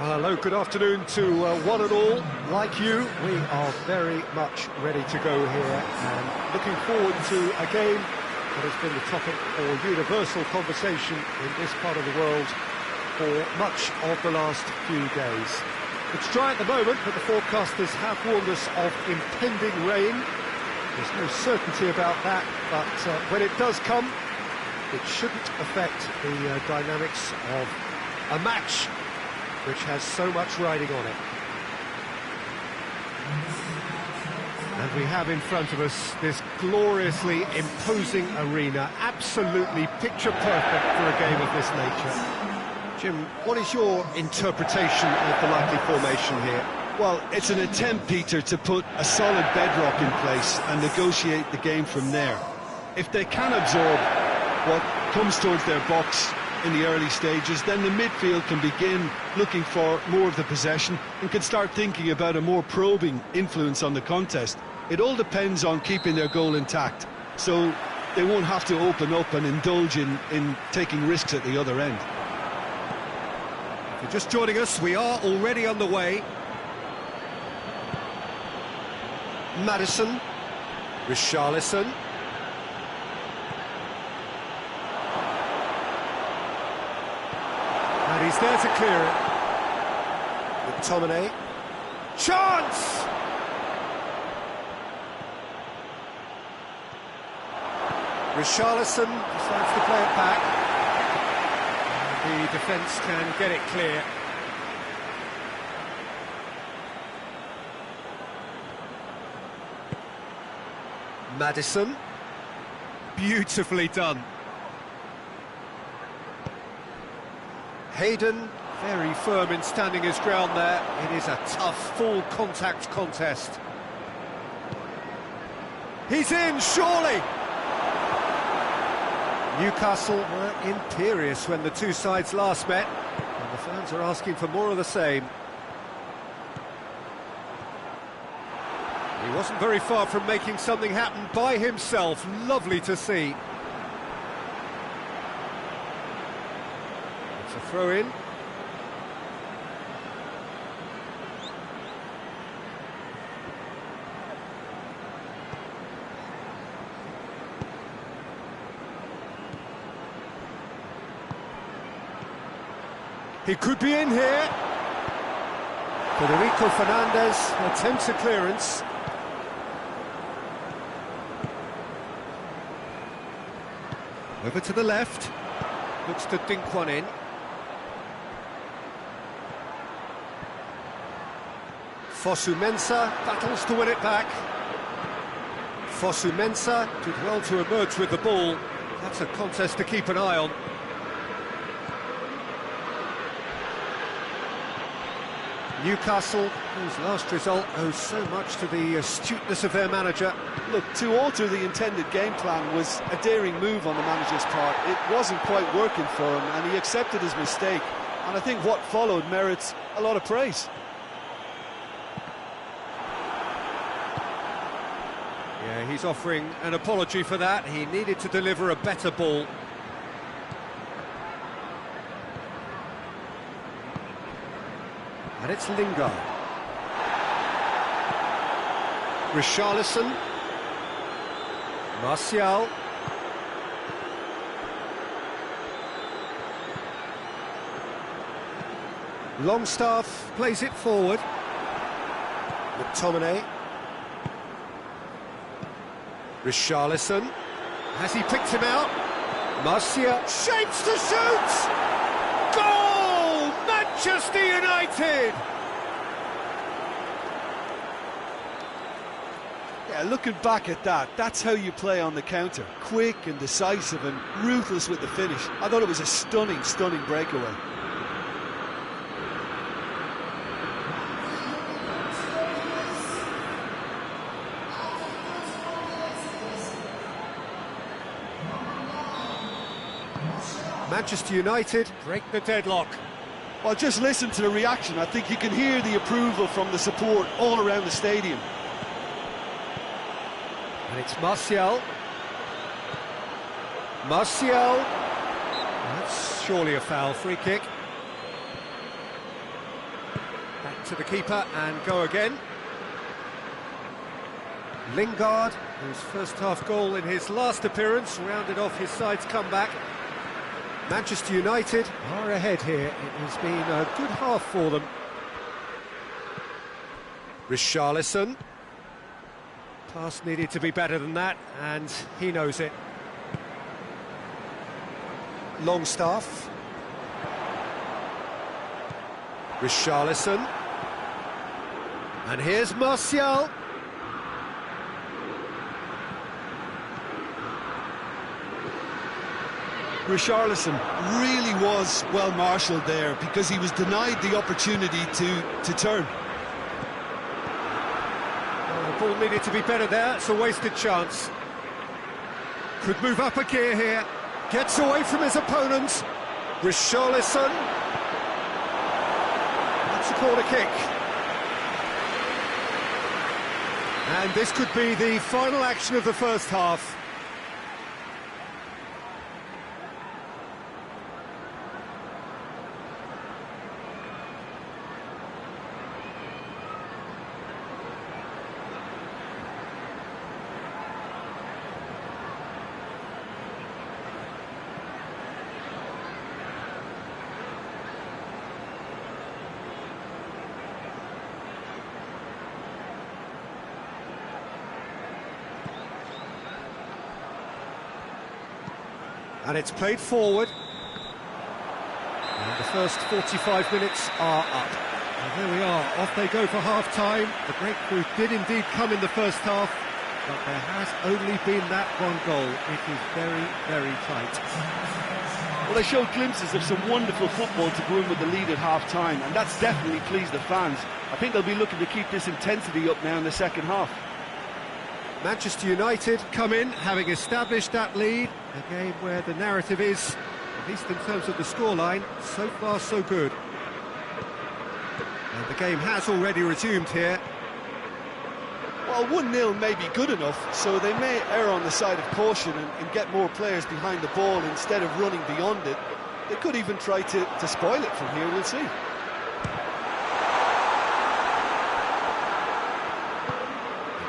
Hello, good afternoon to one and all. Like you, we are very much ready to go here and looking forward to a game that has been the topic for universal conversation in this part of the world for much of the last few days. It's dry at the moment, but the forecasters have warned us of impending rain. There's no certainty about that, but when it does come, it shouldn't affect the dynamics of a match which has so much riding on it. And we have in front of us this gloriously imposing arena, absolutely picture perfect for a game of this nature. Jim, what is your interpretation of the likely formation here? Well, it's an attempt, Peter, to put a solid bedrock in place and negotiate the game from there. If they can absorb what comes towards their box in the early stages, then the midfield can begin looking for more of the possession and can start thinking about a more probing influence on the contest. It all depends on keeping their goal intact, so they won't have to open up and indulge in taking risks at the other end. If you're just joining us, we are already underway. Maddison, Richarlison. And he's there to clear it. McTominay. Chance! Richarlison decides to play it back. And the defence can get it clear. Maddison. Beautifully done. Hayden, very firm in standing his ground there. It is a tough, full-contact contest. He's in, surely! Newcastle were imperious when the two sides last met, and the fans are asking for more of the same. He wasn't very far from making something happen by himself. Lovely to see. It's a throw-in. He could be in here. Federico Fernandez attempts a clearance. Over to the left. Looks to dink one in. Fosu-Mensah battles to win it back. Fosu-Mensah did well to emerge with the ball. That's a contest to keep an eye on. Newcastle, whose last result owes so much to the astuteness of their manager. Look, to alter the intended game plan was a daring move on the manager's part. It wasn't quite working for him, and he accepted his mistake. And I think what followed merits a lot of praise. Yeah, he's offering an apology for that. He needed to deliver a better ball. And it's Lingard. Richarlison. Martial. Longstaff plays it forward. McTominay. Richarlison. Has he picked him out? Martial shapes to shoot! Goal! Manchester United! Yeah, looking back at that, that's how you play on the counter. Quick and decisive and ruthless with the finish. I thought it was a stunning, stunning breakaway. Manchester United break the deadlock. Well, just listen to the reaction. I think you can hear the approval from the support all around the stadium. And it's Martial. That's surely a foul. Free kick. to the keeper and go again. Lingard, whose first half goal in his last appearance, rounded off his side's comeback. Manchester United are ahead here. It has been a good half for them. Richarlison. Pass needed to be better than that, and he knows it. Longstaff. Richarlison. And here's Martial. Richarlison really was well marshalled there because he was denied the opportunity to turn. Well, the ball needed to be better there. It's a wasted chance. Could move up a gear here. Gets away from his opponent. Richarlison. That's a corner kick. And this could be the final action of the first half. And it's played forward. And the first 45 minutes are up. And there we are, off they go for half-time. The breakthrough did indeed come in the first half, but there has only been that one goal. It is very, very tight. Well, they showed glimpses of some wonderful football to go in with the lead at half-time, and that's definitely pleased the fans. I think they'll be looking to keep this intensity up now in the second half. Manchester United come in, having established that lead. A game where the narrative is, at least in terms of the scoreline, so far so good. And the game has already resumed here. Well, 1-0 may be good enough, so they may err on the side of caution and get more players behind the ball instead of running beyond it. They could even try to spoil it from here, we'll see.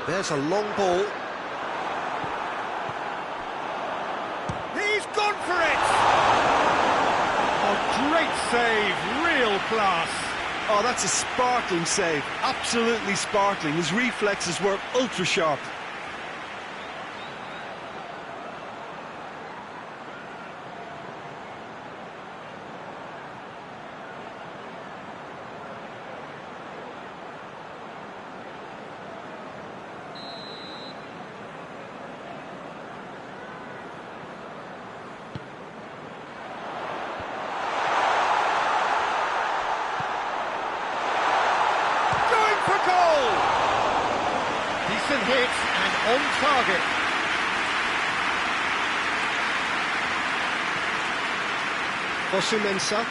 There's a long ball. He's gone for it! A great save, real class. Oh, that's a sparkling save, absolutely sparkling. His reflexes were ultra sharp. Decent hit and on target. Fosu-Mensah.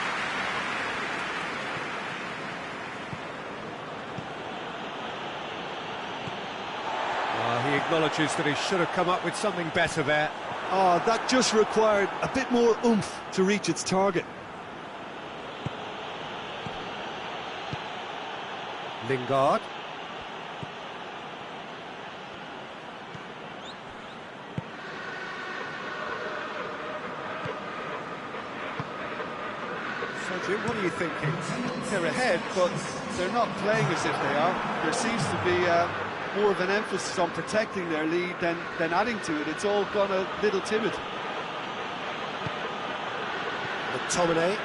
He acknowledges that he should have come up with something better there. Oh, that just required a bit more oomph to reach its target. Lingard. Jim, what are you thinking? They're ahead, but they're not playing as if they are. There seems to be more of an emphasis on protecting their lead than adding to it. It's all gone a little timid. McTominay.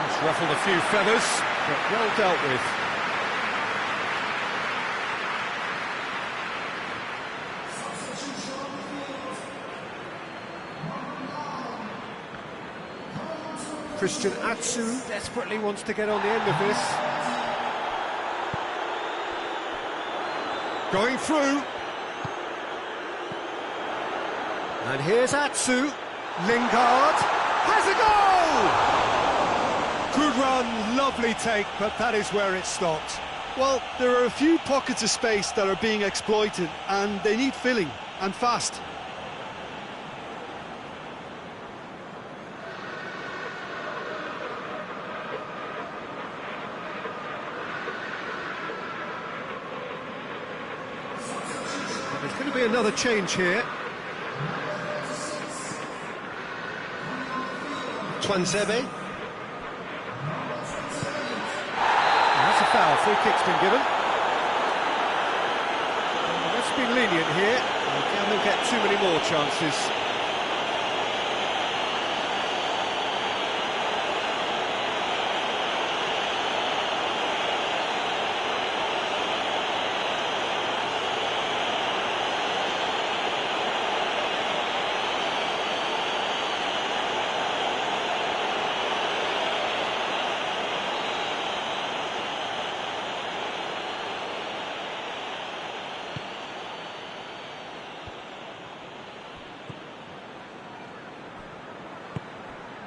He's ruffled a few feathers, but well dealt with. Christian Atsu desperately wants to get on the end of this. Going through. And here's Atsu. Lingard has a goal! Good run, lovely take, but that is where it stopped. Well, there are a few pockets of space that are being exploited, and they need filling, and fast. Could be another change here. Twansebe. That's a foul. Free kick's been given. Let's be lenient here. Can they get too many more chances?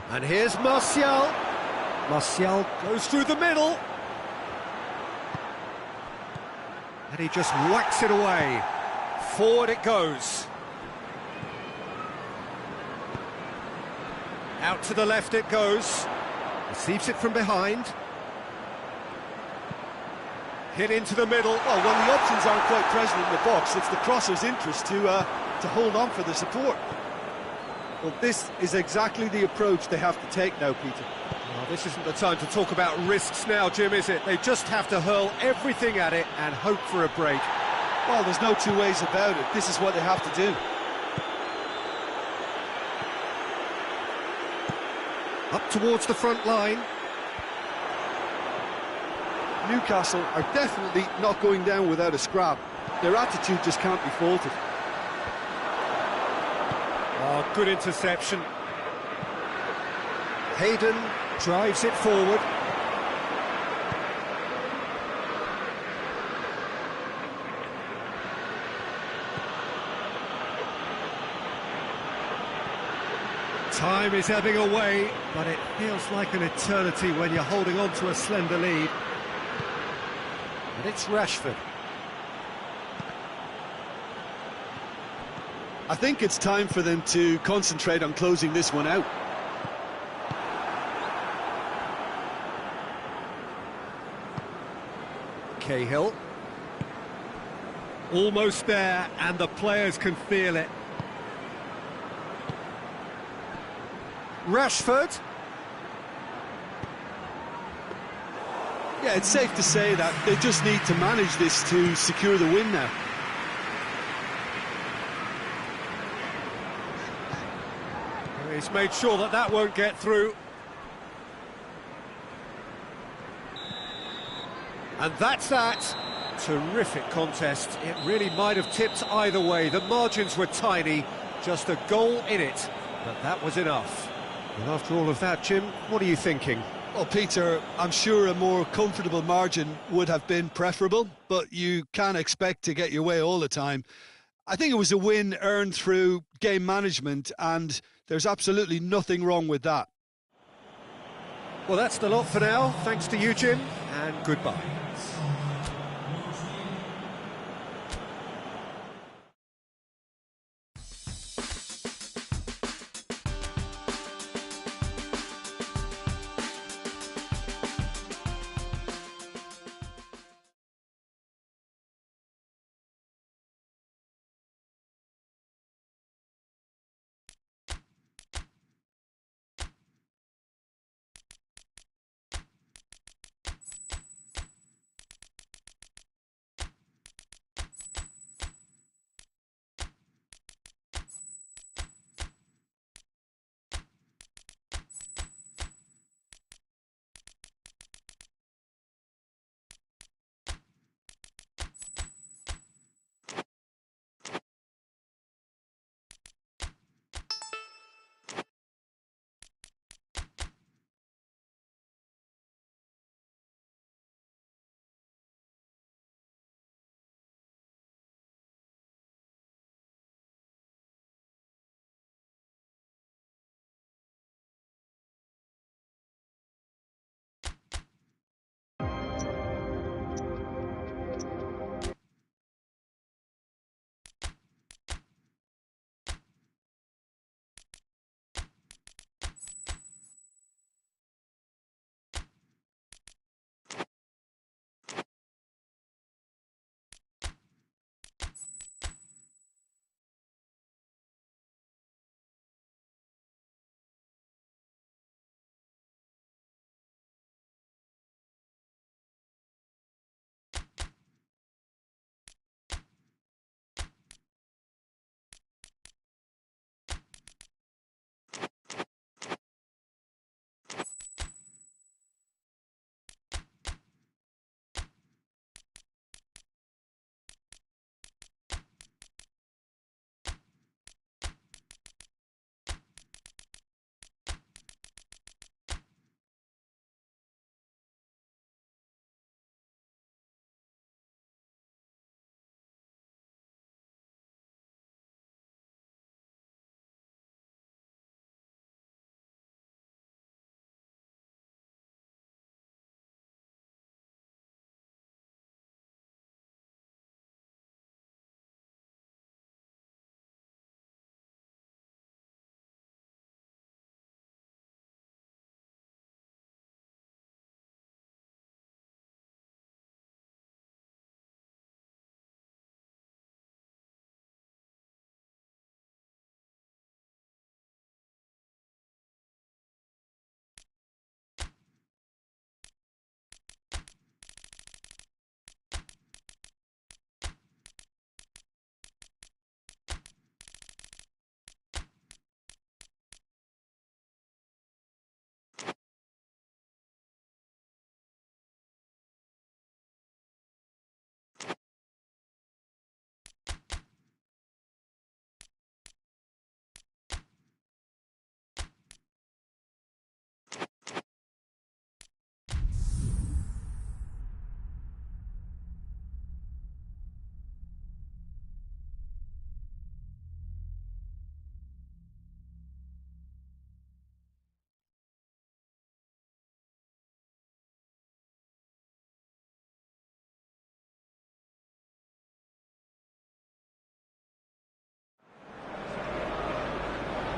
And here's Martial. Martial goes through the middle. And he just whacks it away. Forward it goes. Out to the left it goes. Receives it from behind. Hit into the middle. Well, when the options aren't quite present in the box, it's the crosser's interest to hold on for the support. Well, this is exactly the approach they have to take now, Peter. Well, this isn't the time to talk about risks now, Jim, is it? They just have to hurl everything at it and hope for a break. Well, there's no two ways about it. This is what they have to do. Up towards the front line. Newcastle are definitely not going down without a scrap. Their attitude just can't be faulted. Oh, good interception. Hayden drives it forward. Time is ebbing away, but it feels like an eternity when you're holding on to a slender lead. And it's Rashford. I think it's time for them to concentrate on closing this one out. Cahill. Almost there, and the players can feel it. Rashford. Yeah, it's safe to say that they just need to manage this to secure the win now. He's made sure that that won't get through. And that's that. Terrific contest. It really might have tipped either way. The margins were tiny, just a goal in it, but that was enough. And after all of that, Jim, what are you thinking? Well, Peter, I'm sure a more comfortable margin would have been preferable, but you can't expect to get your way all the time. I think it was a win earned through game management, and there's absolutely nothing wrong with that. Well, that's the lot for now. Thanks to you, Jim, and goodbye.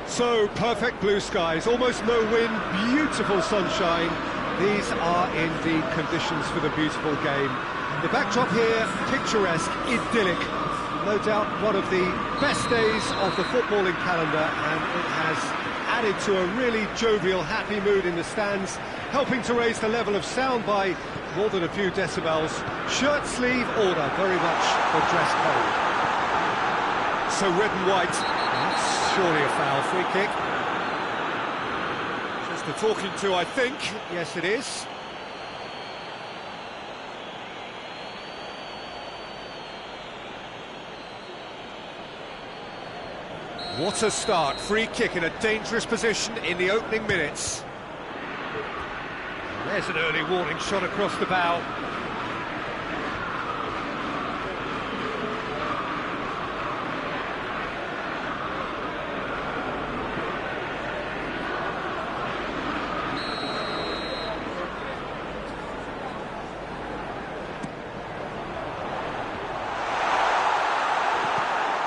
So, perfect blue skies, almost no wind, beautiful sunshine. These are indeed conditions for the beautiful game. The backdrop here, picturesque, idyllic. No doubt one of the best days of the footballing calendar, and it has added to a really jovial, happy mood in the stands, helping to raise the level of sound by more than a few decibels. Shirt sleeve order, very much the dress code. So red and white, that's surely a foul. Free kick. Just a talking to, I think. Yes, it is. What a start. Free kick in a dangerous position in the opening minutes. There's an early warning shot across the bow.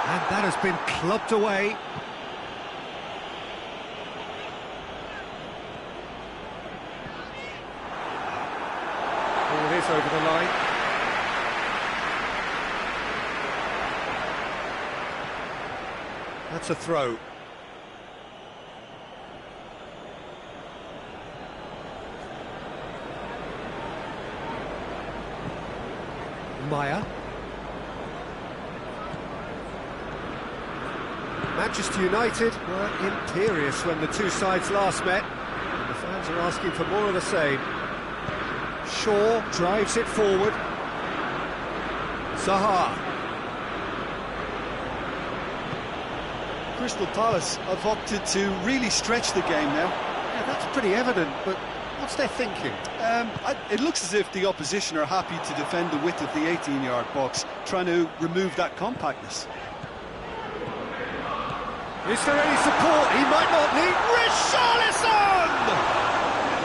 And that has been clubbed away. Ball is over the line. That's a throw. Maya. Manchester United were imperious when the two sides last met, and the fans are asking for more of the same. Shaw drives it forward. Zaha. Crystal Palace have opted to really stretch the game now. Yeah, that's pretty evident, but what's their thinking? It looks as if the opposition are happy to defend the width of the 18-yard box, trying to remove that compactness. Is there any support? He might not need Richarlison!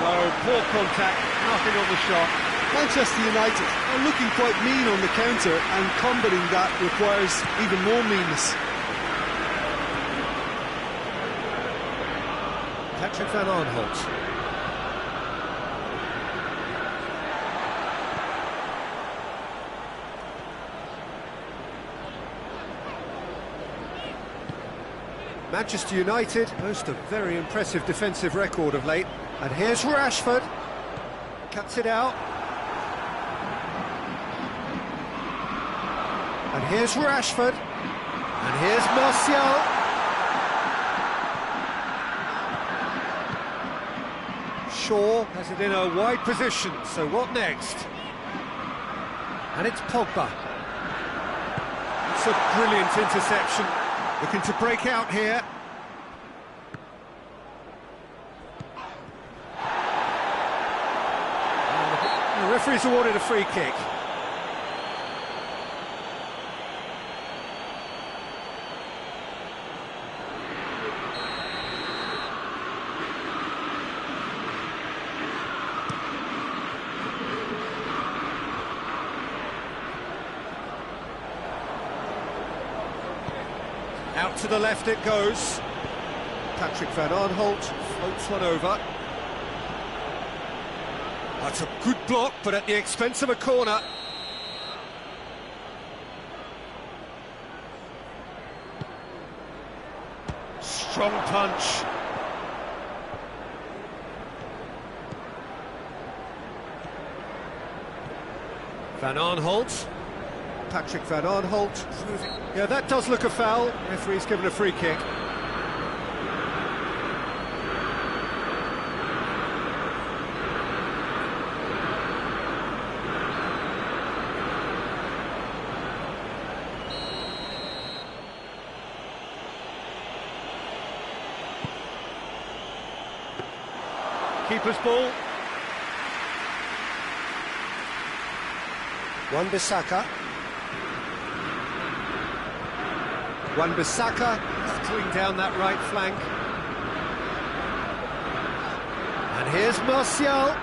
No, poor contact, nothing on the shot. Manchester United are looking quite mean on the counter, and combating that requires even more meanness. Patrick Van Aanholt. Manchester United boast a very impressive defensive record of late. And here's Rashford. Cuts it out. And here's Rashford. And here's Martial. Shaw has it in a wide position, so what next? And it's Pogba. It's a brilliant interception. Looking to break out here. The referee's awarded a free kick. Out to the left it goes. Patrick Van Aanholt floats one over. That's a good block, but at the expense of a corner. Strong punch. Van Aanholt. Patrick Van Aanholt. Yeah, that does look a foul. Referee's given a free kick. Keeper's ball. Wan-Bissaka. Wan-Bissaka clean down that right flank. And here's Martial.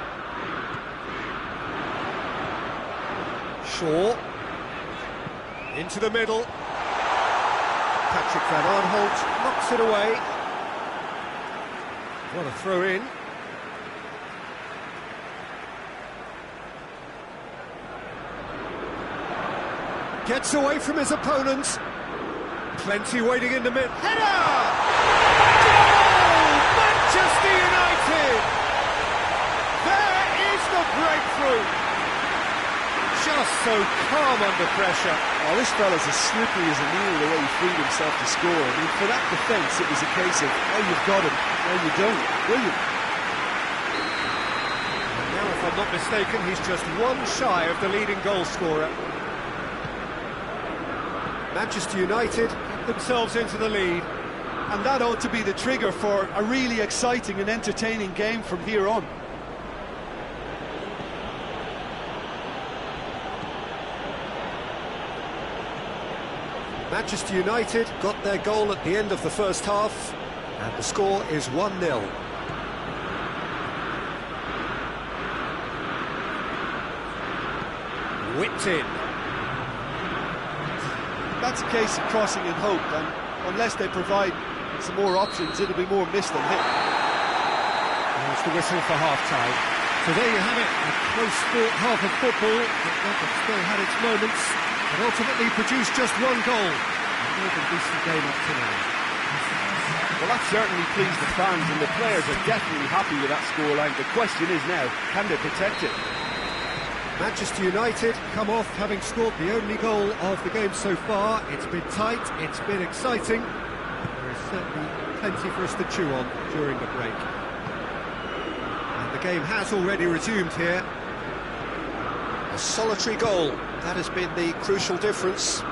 Shaw. Into the middle. Patrick Van Aanholt knocks it away. What a throw in. Gets away from his opponents. Plenty waiting in the mid. Header! Goal! Manchester United! There is the breakthrough. Just so calm under pressure. Oh, this fella's as slippery as a needle the way he freed himself to score. I mean, for that defence, it was a case of, oh, you've got him, oh, you don't. Brilliant. And now, if I'm not mistaken, he's just one shy of the leading goal scorer. Manchester United get themselves into the lead. And that ought to be the trigger for a really exciting and entertaining game from here on. Manchester United got their goal at the end of the first half, and the score is 1-0. Whipped in. That's a case of crossing in hope, and unless they provide some more options, it'll be more miss than hit. There's the whistle for half-time. So there you have it, a close-fought half of football that still had its moments, but ultimately produced just one goal. A more than decent game up to now. Well, that certainly pleased the fans, and the players are definitely happy with that scoreline. The question is now, can they protect it? Manchester United come off having scored the only goal of the game so far. It's been tight, it's been exciting. There is certainly plenty for us to chew on during the break. And the game has already resumed here. A solitary goal, that has been the crucial difference.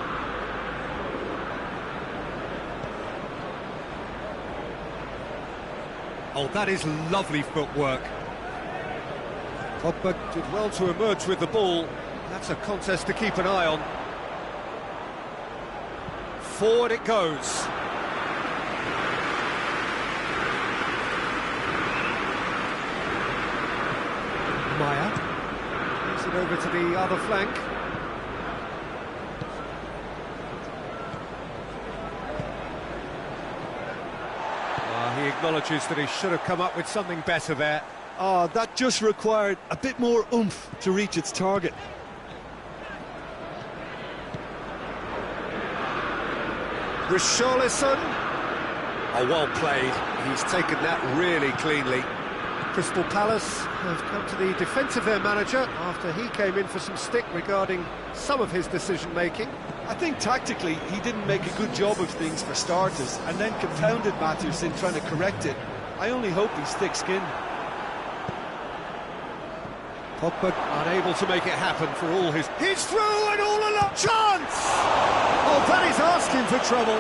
Oh, that is lovely footwork. Pogba did well to emerge with the ball. That's a contest to keep an eye on. Forward it goes. Maya takes it over to the other flank. He acknowledges that he should have come up with something better there. Oh, that just required a bit more oomph to reach its target. Richarlison. Oh, well played. He's taken that really cleanly. Crystal Palace have come to the defence of their manager after he came in for some stick regarding some of his decision-making. I think tactically he didn't make a good job of things for starters, and then compounded matters in trying to correct it. I only hope he's thick-skinned. Pogba unable to make it happen for all his... He's through and all along! Chance! Oh, that is asking for trouble.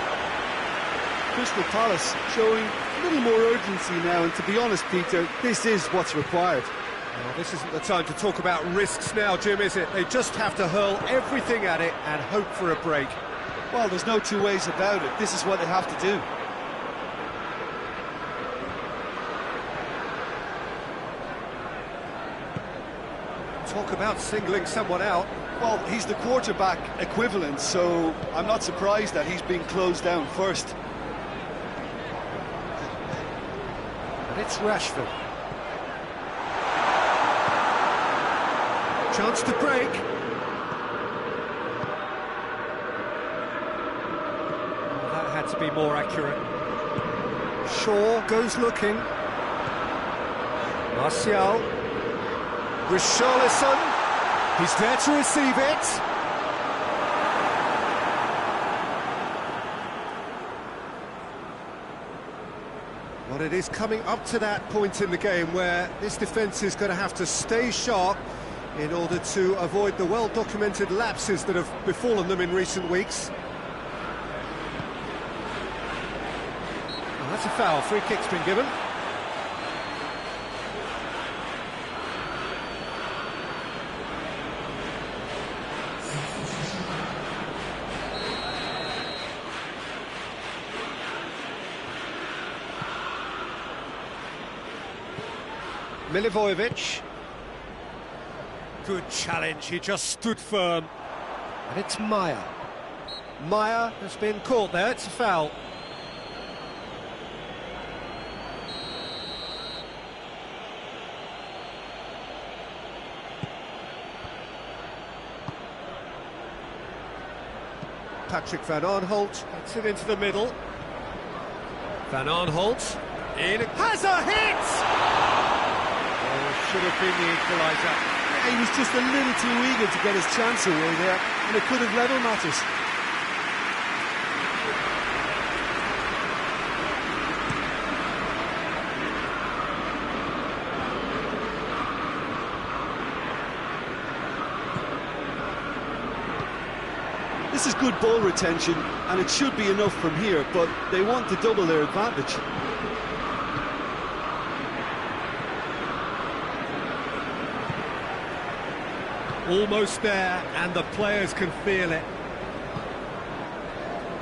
Crystal Palace showing a little more urgency now, and to be honest, Peter, this is what's required. Well, this isn't the time to talk about risks now, Jim, is it? They just have to hurl everything at it and hope for a break. Well, there's no two ways about it. This is what they have to do. Talk about singling someone out. Well, he's the quarterback equivalent, so I'm not surprised that he's being closed down first. And it's Rashford. Chance to break. Oh, that had to be more accurate. Shaw goes looking. Martial. Richarlison. He's there to receive it. Well, it is coming up to that point in the game where this defence is going to have to stay sharp in order to avoid the well-documented lapses that have befallen them in recent weeks. Well, that's a foul. Free kick's been given. Milivojevic. Good challenge, he just stood firm. And it's Maya. Maya has been caught there, it's a foul. Patrick Van Aanholt gets it into the middle. Van Aanholt has a hit! Oh, should have been the equaliser. Yeah, he was just a little too eager to get his chance away there, and it could have level matters. This is good ball retention, and it should be enough from here, but they want to double their advantage. Almost there, and the players can feel it.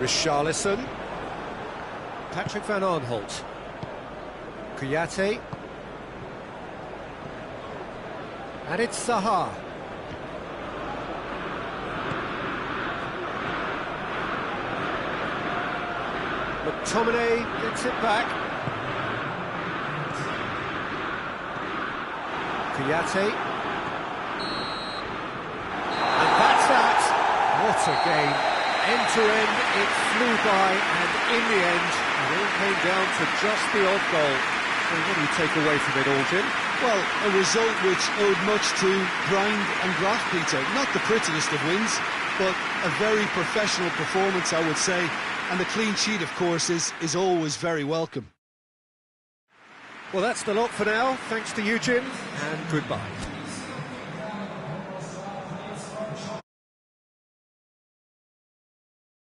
Richarlison. Patrick Van Aanholt. Kouyaté. And it's Zaha. McTominay gets it back. Kouyaté. And that's that. What a game. End to end, it flew by, and in the end, it all came down to just the odd goal. So what do you take away from it all, Jim? Well, a result which owed much to grind and graft, Peter. Not the prettiest of wins, but a very professional performance, I would say. And the clean sheet, of course, is always very welcome. Well, that's the lot for now. Thanks to you, Jim, and goodbye.